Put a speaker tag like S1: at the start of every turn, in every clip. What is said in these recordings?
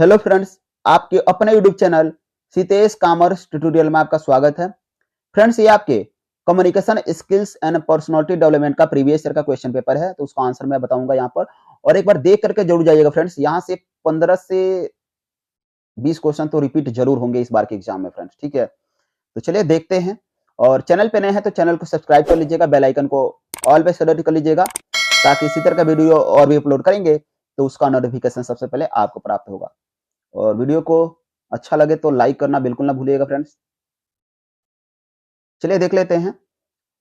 S1: Hello friends, आपके अपने YouTube channel Sitesh commerce tutorial में आपका स्वागत है। फ्रेंड्स, ये आपके communication skills and personality development का प्रीवियस ईयर का क्वेश्चन पेपर है, तो उसका आंसर मैं बताऊंगा यहाँ पर। और एक बार देख करके जरूर जाइएगा फ्रेंड्स, यहाँ से 15 से 20 क्वेश्चन तो रिपीट जरूर होंगे इस बार के एग्जाम में फ्रेंड्स। ठीक है, तो चलिए देखते हैं। और चैनल पे नए हैं तो चैनल को सब्सक्राइब कर लीजिएगा, बेल आइकन को ऑल पे सेलेक्ट कर लीजिएगा, ताकि इसी तरह का वीडियो और भी अपलोड करेंगे तो उसका नोटिफिकेशन सबसे पहले आपको प्राप्त होगा। और वीडियो को अच्छा लगे तो लाइक करना बिल्कुल ना भूलिएगा फ्रेंड्स। चलिए देख लेते हैं।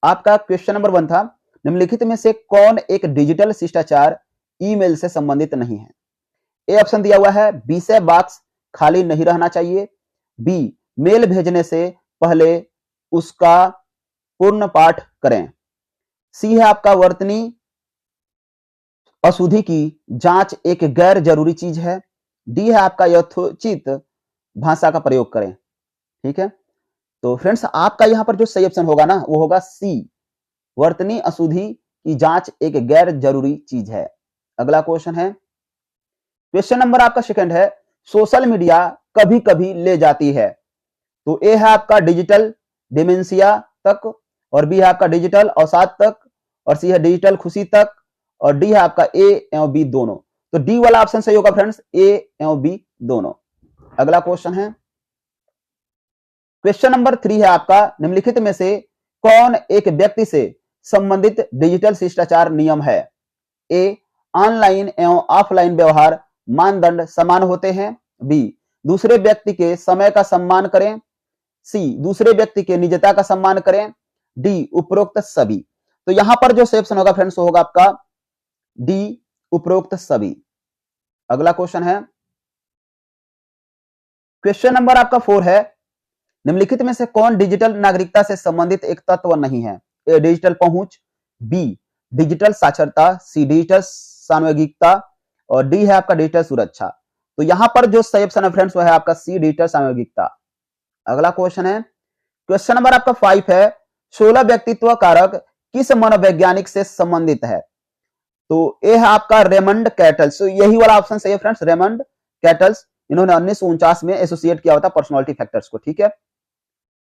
S1: आपका क्वेश्चन नंबर 1 था, निम्नलिखित में से कौन एक डिजिटल शिष्टाचार ईमेल से संबंधित नहीं है? ए ऑप्शन दिया हुआ है, विषय बॉक्स खाली नहीं रहना चाहिए। बी, मेल भेजने से पहले उसका पूर्ण पाठ करें। सी है आपका, वर्तनी अशुद्धि की जांच एक गैर जरूरी चीज है। डी है आपका, यथोचित भाषा का प्रयोग करें। ठीक है, तो फ्रेंड्स आपका यहां पर जो सही ऑप्शन होगा ना, वो होगा सी, वर्तनी अशुद्धि की जांच एक गैर जरूरी चीज है। अगला क्वेश्चन है, क्वेश्चन नंबर आपका सेकंड है, सोशल मीडिया कभी कभी ले जाती है। तो ए है आपका डिजिटल डिमेंशिया तक, और बी है आपका डिजिटल अवसाद तक, और सी है डिजिटल खुशी तक, और डी है आपका ए एवं बी दोनों। तो डी वाला ऑप्शन सही होगा फ्रेंड्स, ए एवं बी दोनों। अगला क्वेश्चन है, क्वेश्चन नंबर 3 है आपका, निम्नलिखित में से कौन एक व्यक्ति से संबंधित डिजिटल शिष्टाचार नियम है? ए, ऑनलाइन एवं ऑफलाइन व्यवहार मानदंड समान होते हैं। बी, दूसरे व्यक्ति के समय का सम्मान करें। सी, दूसरे व्यक्ति के निजता का सम्मान करें। डी, उपरोक्त सभी। तो यहां पर जो सही ऑप्शन होगा फ्रेंड्स वो होगा आपका डी, उपरोक्त सभी। अगला क्वेश्चन है, क्वेश्चन नंबर आपका 4 है, निम्नलिखित में से कौन डिजिटल नागरिकता से संबंधित एक तत्व नहीं है? ए, डिजिटल पहुंच। बी, डिजिटल साक्षरता। सी, डिजिटल सामूहिकता, और डी है आपका डिजिटल सुरक्षा। तो यहां पर जो सही ऑप्शन है फ्रेंड्स वो है आपका सी, डिजिटल सामूहिकता। अगला क्वेश्चन है, क्वेश्चन नंबर आपका 5 है, 16 व्यक्तित्व कारक किस मनोवैज्ञानिक से संबंधित है? तो ए है आपका रेमंड कैटल्स। तो यही वाला ऑप्शन सही है फ्रेंड्स, रेमंड कैटल्स। इन्होंने 1949 में एसोसिएट किया हुआ था पर्सनालिटी फैक्टर्स को। ठीक है,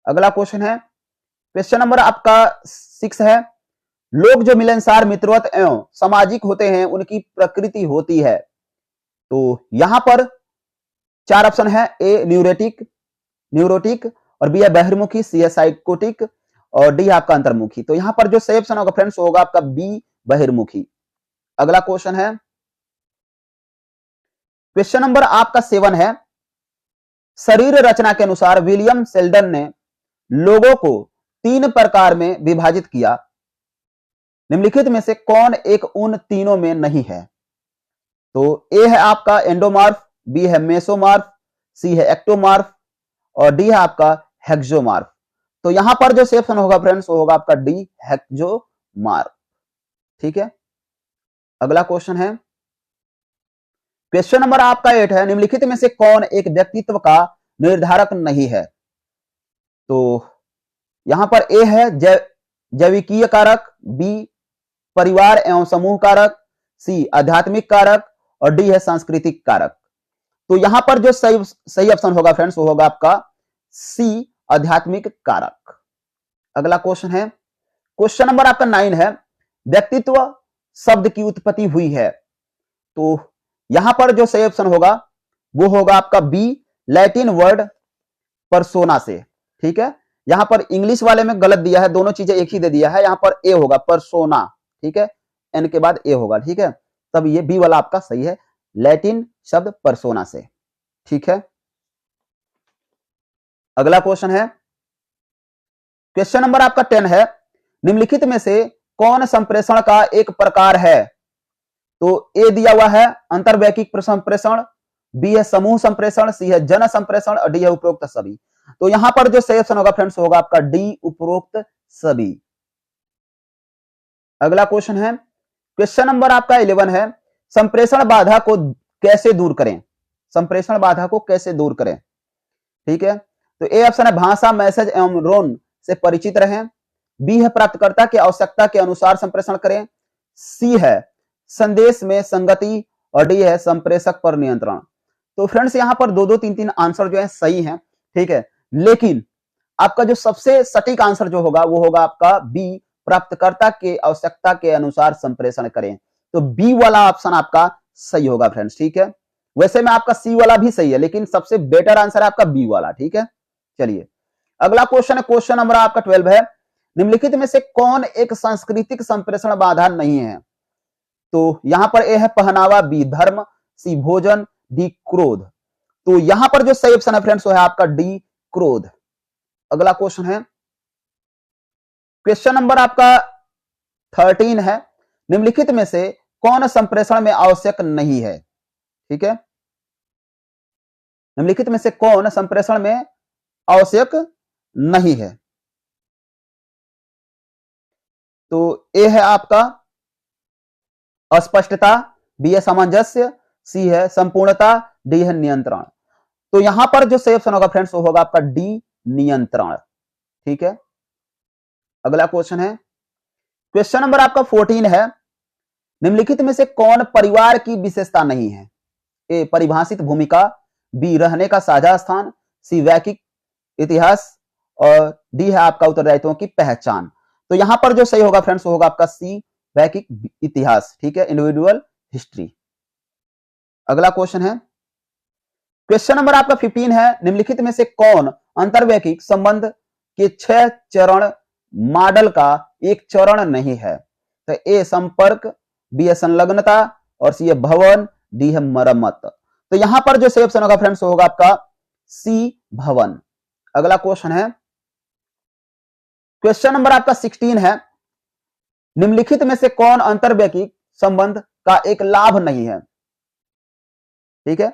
S1: अगला क्वेश्चन है, क्वेश्चन नंबर आपका 6 है, लोग जो मिलनसार मित्रवत एवं सामाजिक होते हैं उनकी प्रकृति होती है। तो यहां पर 4 ऑप्शन है, ए न्यूरोटिक, और बी है बहिर्मुखी, सी है साइकोटिक, और डी है आपका अंतर्मुखी। तो यहां पर जो सही ऑप्शन होगा फ्रेंड्स होगा आपका बी, बहिर्मुखी। अगला क्वेश्चन है, क्वेश्चन नंबर आपका 7 है, शरीर रचना के अनुसार विलियम सेल्डन ने लोगों को 3 प्रकार में विभाजित किया। निम्नलिखित में से कौन एक उन तीनों में नहीं है? तो ए है आपका एंडोमार्फ, बी है मेसोमार्फ, सी है एक्टोमार्फ, और डी है आपका हेक्सोमार्फ। तो यहां पर जो सेक्शन होगा फ्रेंड्स वो होगा आपका डी, हेक्सोमार्फ। ठीक है, अगला क्वेश्चन है, क्वेश्चन नंबर आपका 8 है, निम्नलिखित में से कौन एक व्यक्तित्व का निर्धारक नहीं है? तो यहां पर ए है जैविकीय कारक, बी परिवार एवं समूह कारक, सी आध्यात्मिक कारक, और डी है सांस्कृतिक कारक। तो यहां पर जो सही ऑप्शन होगा फ्रेंड्स वो होगा आपका सी, आध्यात्मिक कारक। अगला क्वेश्चन है, क्वेश्चन नंबर आपका 9 है, व्यक्तित्व शब्द की उत्पत्ति हुई है। तो यहां पर जो सही ऑप्शन होगा वो होगा आपका बी, लैटिन वर्ड परसोना से। ठीक है, यहां पर इंग्लिश वाले में गलत दिया है, दोनों चीजें एक ही दे दिया है, यहां पर ए होगा परसोना। ठीक है, एन के बाद ए होगा। ठीक है, तब ये बी वाला आपका सही है, लैटिन शब्द परसोना से। ठीक है, अगला क्वेश्चन है, क्वेश्चन नंबर आपका 10 है, निम्नलिखित में से कौन संप्रेषण का एक प्रकार है? तो ए दिया हुआ है अंतर्वैयक्तिक संप्रेषण, बी है समूह संप्रेषण, सी है जन संप्रेषण, और डी है उपरोक्त सभी। तो यहां पर जो सही ऑप्शन होगा फ्रेंड्स होगा आपका डी, उपरोक्त सभी। अगला क्वेश्चन है, क्वेश्चन नंबर आपका 11 है, संप्रेषण बाधा को कैसे दूर करें? संप्रेषण बाधा को कैसे दूर करें? ठीक है, तो ए ऑप्शन है भाषा, मैसेज एवं रोन से परिचित रहें। बी है प्राप्तकर्ता की आवश्यकता के अनुसार संप्रेषण करें। सी है संदेश में संगति, और डी है संप्रेषक पर नियंत्रण। तो फ्रेंड्स यहाँ पर 2-2, 3-3 आंसर जो है सही है, ठीक है, लेकिन आपका जो सबसे सटीक आंसर जो होगा वो होगा आपका बी, प्राप्तकर्ता के आवश्यकता के अनुसार संप्रेषण करें। तो बी वाला ऑप्शन आपका सही होगा फ्रेंड्स, ठीक है। वैसे में आपका सी वाला भी सही है, लेकिन सबसे बेटर आंसर है आपका बी वाला, ठीक है। चलिए अगला क्वेश्चन है, क्वेश्चन नंबर आपका 12 है, निम्नलिखित में से कौन एक सांस्कृतिक संप्रेषण बाधा नहीं है? तो यहां पर ए है पहनावा, बी धर्म, सी भोजन, डी क्रोध। तो यहां पर जो सही ऑप्शन है फ्रेंड्स वो है आपका डी क्रोध। अगला क्वेश्चन है, क्वेश्चन नंबर आपका 13 है, निम्नलिखित में से कौन संप्रेषण में आवश्यक नहीं है? ठीक है, निम्नलिखित में से कौन संप्रेषण में आवश्यक नहीं है? तो ए है आपका अस्पष्टता, बी है सामंजस्य, सी है संपूर्णता, डी है नियंत्रण। तो यहां पर जो सही ऑप्शन होगा फ्रेंड्स वो होगा आपका डी नियंत्रण, ठीक है। अगला क्वेश्चन है, क्वेश्चन नंबर आपका 14 है, निम्नलिखित में से कौन परिवार की विशेषता नहीं है? ए परिभाषित भूमिका, बी रहने का साझा स्थान, सी वैयक्तिक इतिहास और डी है आपका उत्तरदायित्वों की पहचान। तो यहां पर जो सही होगा फ्रेंड्स वो होगा आपका सी वैयक्तिक इतिहास, ठीक है, इंडिविजुअल हिस्ट्री। अगला क्वेश्चन है, क्वेश्चन नंबर आपका 15 है, निम्नलिखित में से कौन अंतर्वैयक्तिक संबंध के 6 चरण मॉडल का एक चरण नहीं है? तो ए संपर्क, बी है संलग्नता और सी है भवन, डी है मरम्मत। तो यहां पर जो सही ऑप्शन होगा फ्रेंड्स होगा आपका सी भवन। अगला क्वेश्चन है, क्वेश्चन नंबर आपका 16 है, निम्नलिखित में से कौन अंतर्वैयक्तिक संबंध का एक लाभ नहीं है? ठीक है,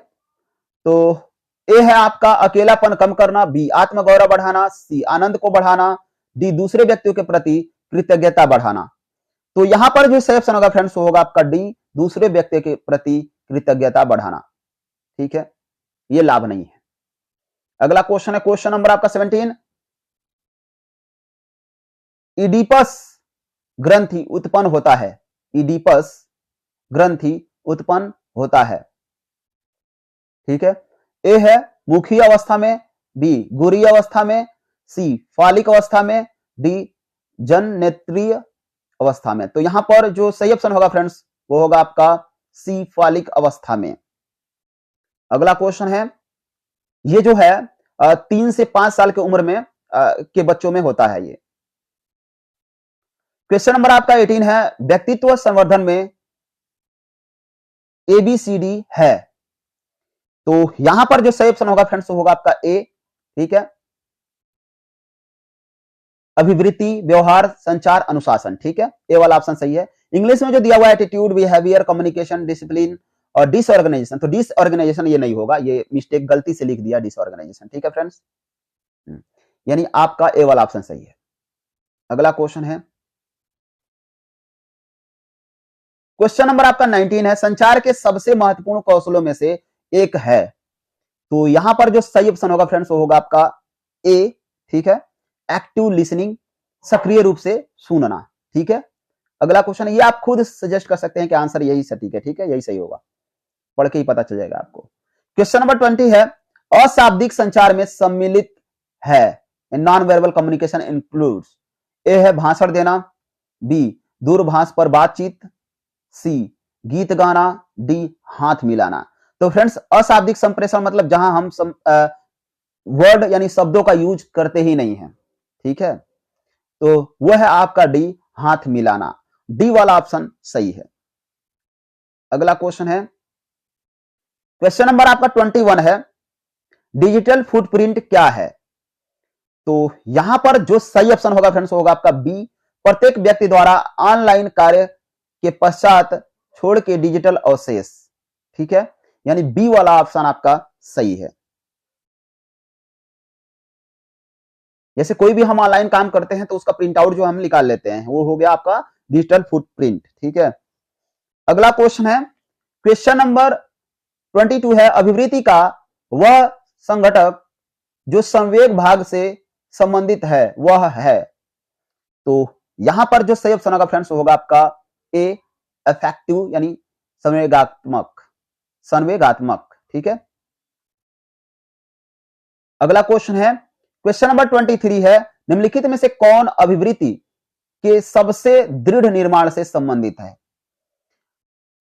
S1: तो ए है आपका अकेलापन कम करना, बी आत्मगौरव बढ़ाना, सी आनंद को बढ़ाना, डी दूसरे व्यक्तियों के प्रति कृतज्ञता बढ़ाना। तो यहां पर जो सही ऑप्शन होगा फ्रेंड्स होगा आपका डी दूसरे व्यक्ति के प्रति कृतज्ञता बढ़ाना, ठीक है, ये लाभ नहीं है। अगला क्वेश्चन है, क्वेश्चन नंबर आपका 17, इडिपस ग्रंथि उत्पन्न होता है, इडिपस ग्रंथि उत्पन्न होता है, ठीक है। ए है मुखी अवस्था में, बी गुरी अवस्था में, सी फालिक अवस्था में, डी जननेत्रीय अवस्था में। तो यहां पर जो सही ऑप्शन होगा फ्रेंड्स वो होगा आपका सी फालिक अवस्था में। अगला क्वेश्चन है, ये जो है 3 से 5 साल की उम्र में के बच्चों में होता है ये। क्वेश्चन नंबर आपका 18 है, व्यक्तित्व संवर्धन में ABCD है। तो यहां पर जो सही ऑप्शन होगा फ्रेंड्स होगा आपका ए, ठीक है, अभिवृत्ति, व्यवहार, संचार, अनुशासन, ठीक है, ए वाला ऑप्शन सही है। इंग्लिश में जो दिया हुआ एटीट्यूड, बिहेवियर, कम्युनिकेशन, डिसिप्लिन और डिसऑर्गेनाइजेशन, तो डिसऑर्गेनाइजेशन ये नहीं होगा, ये मिस्टेक गलती से लिख दिया डिसऑर्गेनाइजेशन, ठीक है फ्रेंड्स, यानी आपका ए वाला ऑप्शन सही है। अगला क्वेश्चन है, क्वेश्चन नंबर आपका 19 है, संचार के सबसे महत्वपूर्ण कौशलों में से एक है। तो यहां पर जो सही ऑप्शन होगा फ्रेंड्स वो होगा आपका ए, ठीक है, एक्टिव लिसनिंग, सक्रिय रूप से सुनना, ठीक है। अगला क्वेश्चन, ये आप खुद सजेस्ट कर सकते हैं कि आंसर यही सटीक है, ठीक है, यही सही होगा, पढ़ के ही पता चल जाएगा आपको। क्वेश्चन नंबर 20 है, अशाब्दिक संचार में सम्मिलित है, नॉन वर्बल कम्युनिकेशन इंक्लूड्स। ए है भाषण देना, बी दूरभाष पर बातचीत, सी गीत गाना, डी हाथ मिलाना। तो फ्रेंड्स अशाब्दिक संप्रेषण मतलब जहां हम वर्ड यानी शब्दों का यूज करते ही नहीं है, ठीक है, तो वह है आपका डी हाथ मिलाना, डी वाला ऑप्शन सही है। अगला क्वेश्चन है, क्वेश्चन नंबर आपका 21 है, डिजिटल फुटप्रिंट क्या है? तो यहां पर जो सही ऑप्शन होगा फ्रेंड्स होगा आपका बी, प्रत्येक व्यक्ति द्वारा ऑनलाइन कार्य के पश्चात छोड़ के डिजिटल अवशेष, ठीक है, यानी बी वाला ऑप्शन आपका सही है। जैसे कोई भी हम ऑनलाइन काम करते हैं तो उसका प्रिंट आउट जो हम निकाल लेते हैं वो हो गया आपका डिजिटल फुटप्रिंट, ठीक है। अगला क्वेश्चन है, क्वेश्चन नंबर 22 है, अभिवृत्ति का वह संघटक जो संवेग भाग से संबंधित है वह है। तो यहां पर जो सही ऑप्शन होगा फ्रेंड्स होगा आपका ए, अफेक्टिव यानी संवेगात्मक, ठीक है। अगला क्वेश्चन है, क्वेश्चन नंबर 23 है, निम्नलिखित में से कौन अभिवृत्ति के सबसे दृढ़ निर्माण से संबंधित है?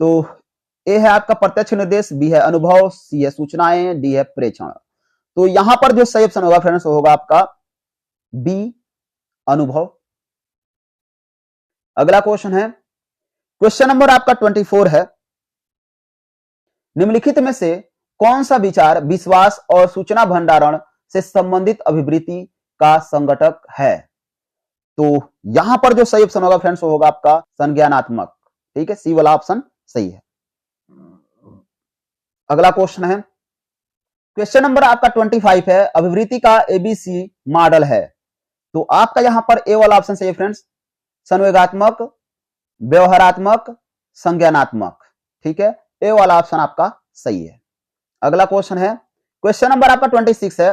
S1: तो ए है आपका प्रत्यक्ष निर्देश, बी है अनुभव, सी है सूचनाएं, डी है प्रेषण। तो यहां पर जो सही ऑप्शन होगा फ्रेंड्स, होगा आपका बी, अनुभव। अगला क्वेश्चन है, क्वेश्चन नंबर आपका 24 है, निम्नलिखित में से कौन सा विचार विश्वास और सूचना भंडारण से संबंधित अभिवृत्ति का संघटक है? तो यहां पर जो सही ऑप्शन होगा फ्रेंड्स, होगा आपका संज्ञानात्मक। ठीक है, सी वाला ऑप्शन सही है। अगला क्वेश्चन है, क्वेश्चन नंबर आपका 25 है, अभिवृत्ति का एबीसी मॉडल है। तो आपका यहां पर ए वाला ऑप्शन सही है फ्रेंड्स, संवेगात्मक, व्यवहारात्मक, संज्ञानात्मक। ठीक है, ए वाला ऑप्शन आपका सही है। अगला क्वेश्चन है, क्वेश्चन नंबर आपका 26 है,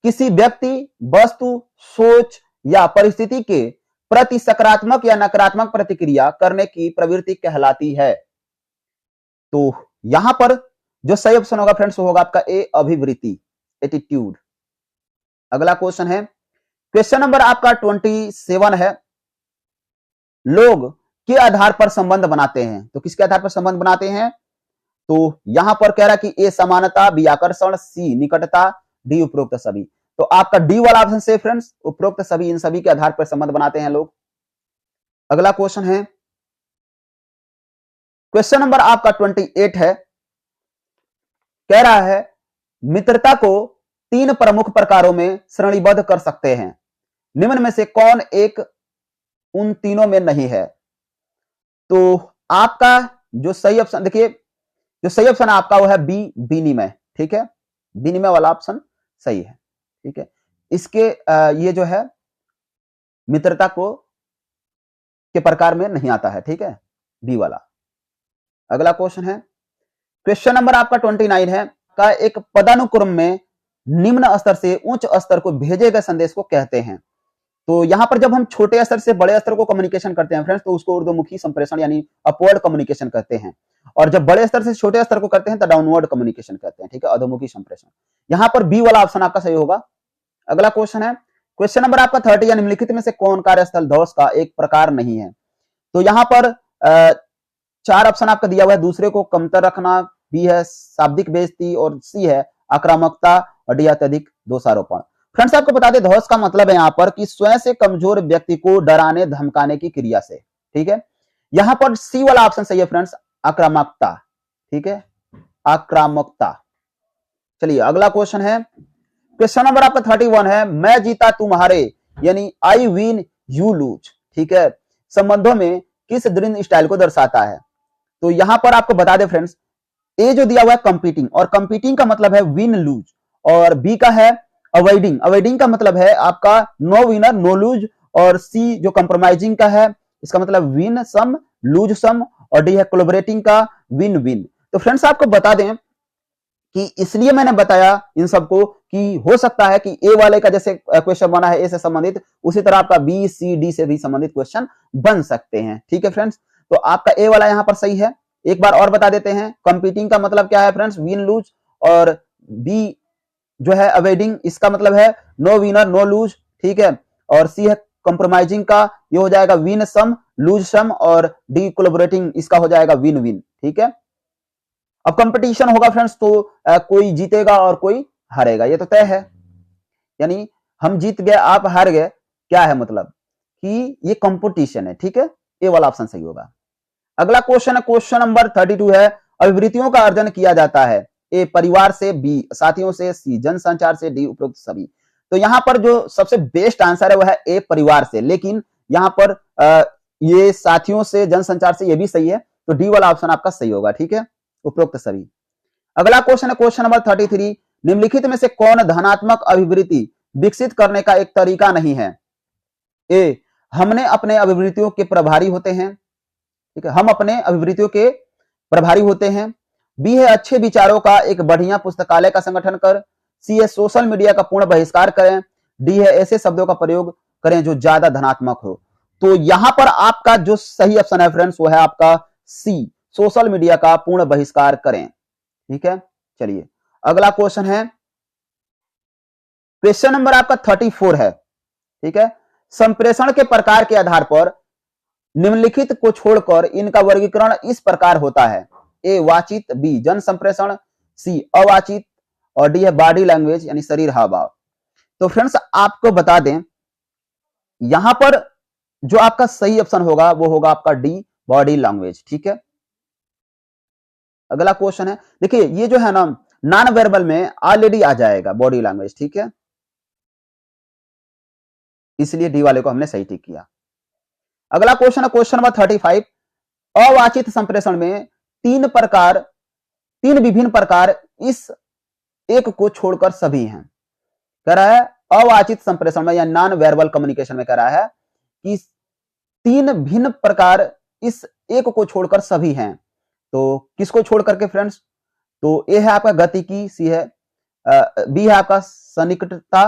S1: किसी व्यक्ति, वस्तु, सोच या परिस्थिति के प्रति सकारात्मक या नकारात्मक प्रतिक्रिया करने की प्रवृत्ति कहलाती है? तो यहां पर जो सही ऑप्शन होगा फ्रेंड्स, होगा आपका ए, अभिवृत्ति, एटीट्यूड। अगला क्वेश्चन है, क्वेश्चन नंबर आपका 27 है, लोग के आधार पर संबंध बनाते हैं। तो किसके आधार पर संबंध बनाते हैं? तो यहां पर कह रहा है कि ए समानता, बी आकर्षण, सी निकटता, डी उपरोक्त सभी। तो आपका डी वाला ऑप्शन से फ्रेंड्स, उपरोक्त सभी, इन सभी के आधार पर संबंध बनाते हैं लोग। अगला क्वेश्चन है, क्वेश्चन नंबर आपका 28 है, कह रहा है मित्रता को 3 प्रमुख प्रकारों में श्रेणीबद्ध कर सकते हैं, निम्न में से कौन एक उन तीनों में नहीं है? तो आपका जो सही ऑप्शन, देखिए जो सही ऑप्शन आपका वो है बी, विनिमय। ठीक है, विनिमय वाला ऑप्शन सही है। ठीक है, इसके ये जो है मित्रता को के प्रकार में नहीं आता है। ठीक है, बी वाला। अगला क्वेश्चन है, क्वेश्चन नंबर आपका 29 है, का एक पदानुक्रम में निम्न स्तर से उच्च स्तर को भेजे गए संदेश को कहते हैं। तो यहां पर जब हम छोटे स्तर से बड़े स्तर को कम्युनिकेशन करते हैं फ्रेंड्स, तो उसको ऊर्ध्वमुखी संप्रेषण यानी अपवर्ड कम्युनिकेशन कहते हैं, और जब बड़े स्तर से छोटे स्तर को करते हैं तो डाउनवर्ड कम्युनिकेशन कहते हैं। ठीक है, अधोमुखी संप्रेषण। यहां पर बी वाला ऑप्शन आपका सही होगा। अगला क्वेश्चन है, क्वेश्चन नंबर आपका 30, निम्नलिखित में से कौन कार्यस्थल ध्वंस का एक प्रकार नहीं है? तो यहां पर 4 ऑप्शन आपका दिया हुआ है, दूसरे को कमतर रखना, बी है शाब्दिक बेइज्जती, और सी है आक्रामकता, और डी अत्यधिक दोषारोपण। फ्रेंड्स आपको बता दें, ध्वंस का मतलब है यहां पर कि स्वयं से कमजोर व्यक्ति को डराने धमकाने की क्रिया से। ठीक है, यहां पर सी वाला ऑप्शन सही है फ्रेंड्स, आक्रामकता। ठीक है, आक्रामकता। चलिए अगला क्वेश्चन है, क्वेश्चन नंबर आपका 31 है, मैं जीता तुम हारे यानी आई विन यू लूज। ठीक है, संबंधों में किस दृढ़ स्टाइल को दर्शाता है? तो यहां पर आपको बता दें फ्रेंड्स, ए जो दिया हुआ है कंपीटिंग, और कंपीटिंग का मतलब है विन लूज, और बी का है अवॉइडिंग, अवॉइडिंग का मतलब है आपका नो विनर नो लूज, और सी जो कंप्रोमाइजिंग का है, इसका मतलब विन सम लूज सम, और डी है कोलैबोरेटिंग का विन विन। तो फ्रेंड्स आपको बता दें कि इसलिए मैंने बताया इन सबको कि हो सकता है कि ए वाले का जैसे क्वेश्चन बना है ए से संबंधित, उसी तरह आपका बी सी डी से भी संबंधित क्वेश्चन बन सकते हैं। ठीक है फ्रेंड्स, तो आपका ए वाला यहां पर सही है। एक बार और बता देते हैं, कंपीटिंग का मतलब क्या है फ्रेंड्स, विन लूज, और बी जो है अवॉइडिंग, इसका मतलब है नो विनर नो लूज। ठीक है, और सी है कंप्रोमाइजिंग का, ये हो जाएगा विन सम लूज सम, और डी कोलैबोरेटिंग, इसका हो जाएगा विन विन। ठीक है, अब कंपटीशन होगा फ्रेंड्स, तो कोई जीतेगा और कोई हारेगा, ये तो तय है। यानी हम जीत गए आप हार गए, क्या है मतलब कि ये कंपटीशन है। ठीक है, ए वाला ऑप्शन सही होगा। अगला क्वेश्चन है, क्वेश्चन नंबर 32 है, अभिवृत्तियों का अर्जन किया जाता है, ए परिवार से, बी साथियों से, सी जनसंचार से, डी उपरोक्त सभी। तो यहां पर जो सबसे बेस्ट आंसर है वह है ए परिवार से, लेकिन यहां पर ये साथियों से जनसंचार से, ये भी सही है, तो डी वाला ऑप्शन आपका सही होगा। ठीक है, उपरोक्त सभी। अगला क्वेश्चन है, क्वेश्चन नंबर 33, निम्नलिखित में से कौन धनात्मक अभिवृत्ति विकसित करने का एक तरीका नहीं है? ए हमने अपने अभिवृत्तियों के प्रभारी होते हैं। ठीक है, हम अपने अभिवृत्तियों के प्रभारी होते हैं। बी है अच्छे विचारों का एक बढ़िया पुस्तकालय का संगठन कर। सी है सोशल मीडिया का पूर्ण बहिष्कार करें। डी है ऐसे शब्दों का प्रयोग करें जो ज्यादा धनात्मक हो। तो यहां पर आपका जो सही ऑप्शन है फ्रेंड्स, वो है आपका सी, सोशल मीडिया का पूर्ण बहिष्कार करें। ठीक है, चलिए अगला क्वेश्चन है, क्वेश्चन नंबर आपका 34 है, ठीक है। संप्रेषण के प्रकार के आधार पर निम्नलिखित को छोड़कर इनका वर्गीकरण इस प्रकार होता है। ए वाचित, बी जन संप्रेषण, सी अवाचित और डी है बॉडी लैंग्वेज यानी शरीर हाव भाव। तो फ्रेंड्स आपको बता दें यहां पर जो आपका सही ऑप्शन होगा वो होगा आपका डी बॉडी लैंग्वेज, ठीक है। अगला क्वेश्चन है, देखिए ये जो है ना नॉन वर्बल में ऑलरेडी आ जाएगा बॉडी लैंग्वेज, ठीक है, इसलिए डी वाले को हमने सही टिक किया। अगला क्वेश्चन है क्वेश्चन नंबर 35। अवाचित संप्रेषण में तीन विभिन्न प्रकार इस एक को छोड़कर सभी हैं। कह रहा है अवाचित संप्रेषण में या नॉन वर्बल कम्युनिकेशन में कह रहा है कि तीन भिन्न प्रकार इस एक को छोड़कर सभी हैं। तो किसको छोड़ करके फ्रेंड्स? तो ए है आपका गतिकी, सी है बी है आपका सन्निकटता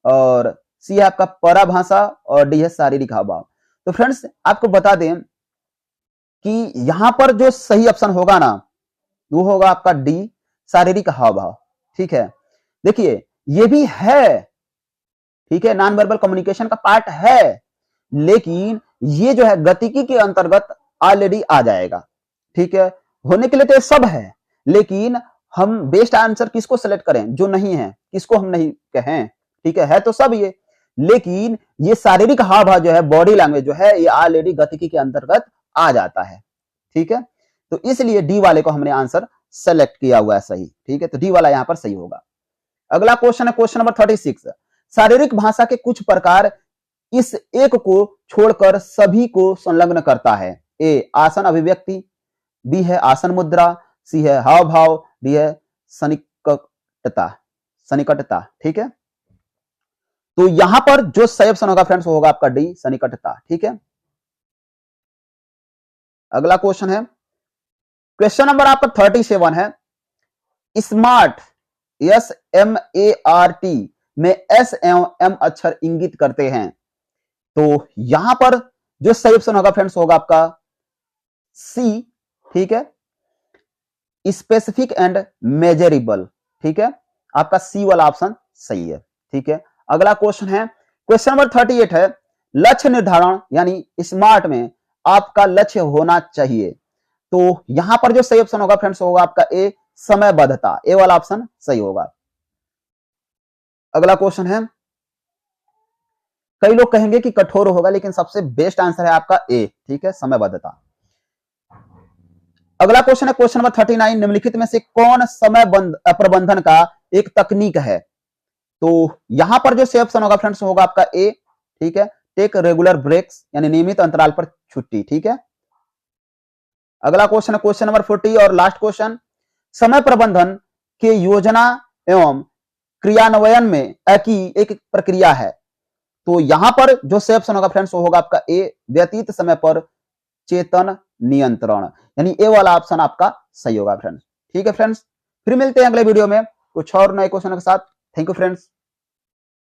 S1: और सी है आपका पराभाषा और डी है शारीरिक हाव भाव। तो फ्रेंड्स आपको बता दें कि यहां पर जो सही ऑप्शन होगा ना वो होगा आपका डी शारीरिक हाव भाव, ठीक है। देखिए ये भी है, ठीक है, नॉन वर्बल कम्युनिकेशन का पार्ट है, लेकिन ये जो है गतिकी के अंतर्गत ऑलरेडी आ जाएगा, ठीक है। होने के लिए तो ये सब है, लेकिन हम बेस्ट आंसर किसको सेलेक्ट करें? जो नहीं है किसको हम नहीं कहें, ठीक है तो सब ये, लेकिन ये शारीरिक हाव भाव जो है बॉडी लैंग्वेज जो है ये ऑलरेडी गतिकी के अंतर्गत आ जाता है, ठीक है। तो इसलिए डी वाले को हमने आंसर सेलेक्ट किया हुआ है सही, ठीक है। तो डी वाला यहां पर सही होगा। अगला क्वेश्चन है क्वेश्चन नंबर 36। शारीरिक भाषा के कुछ प्रकार इस एक को छोड़कर सभी को संलग्न करता है। ए आसन अभिव्यक्ति, बी है आसन मुद्रा, सी है हाव भाव, डी है सन्निकटता, ठीक है। तो यहां पर जो सही ऑप्शन होगा फ्रेंड्स वो होगा आपका डी सन्निकटता, ठीक है। अगला क्वेश्चन है क्वेश्चन नंबर आपका 37 है। स्मार्ट SMART में S एवं M अक्षर इंगित करते हैं। तो यहां पर जो सही ऑप्शन होगा फ्रेंड्स होगा आपका सी, ठीक है, स्पेसिफिक एंड मेजरेबल, ठीक है, आपका सी वाला ऑप्शन सही है, ठीक है। अगला क्वेश्चन है क्वेश्चन नंबर 38 है। लक्ष्य निर्धारण यानी स्मार्ट में आपका लक्ष्य होना चाहिए। तो यहां पर जो सही ऑप्शन होगा फ्रेंड्स होगा आपका ए समयबद्धता, ए वाला ऑप्शन सही होगा। अगला क्वेश्चन है, कई लोग कहेंगे कि कठोर होगा, लेकिन सबसे बेस्ट आंसर है आपका ए, ठीक है, समयबद्धता। अगला क्वेश्चन है क्वेश्चन नंबर 39। निम्नलिखित में से कौन समय प्रबंधन का एक तकनीक है? तो यहां पर जो सही ऑप्शन होगा फ्रेंड्स होगा आपका ए, ठीक है, टेक रेगुलर ब्रेक्स यानी नियमित अंतराल पर छुट्टी, ठीक है। अगला क्वेश्चन है क्वेश्चन नंबर 40 और लास्ट क्वेश्चन। समय प्रबंधन के योजना एवं क्रियान्वयन में की एक प्रक्रिया है। तो यहां पर जो सही ऑप्शन होगा फ्रेंड्स वो होगा आपका ए व्यतीत समय पर चेतन नियंत्रण, यानी ए वाला ऑप्शन आपका सही होगा फ्रेंड्स, ठीक है फ्रेंड्स। फिर मिलते हैं अगले वीडियो में कुछ और नए क्वेश्चन के साथ। Thank you friends.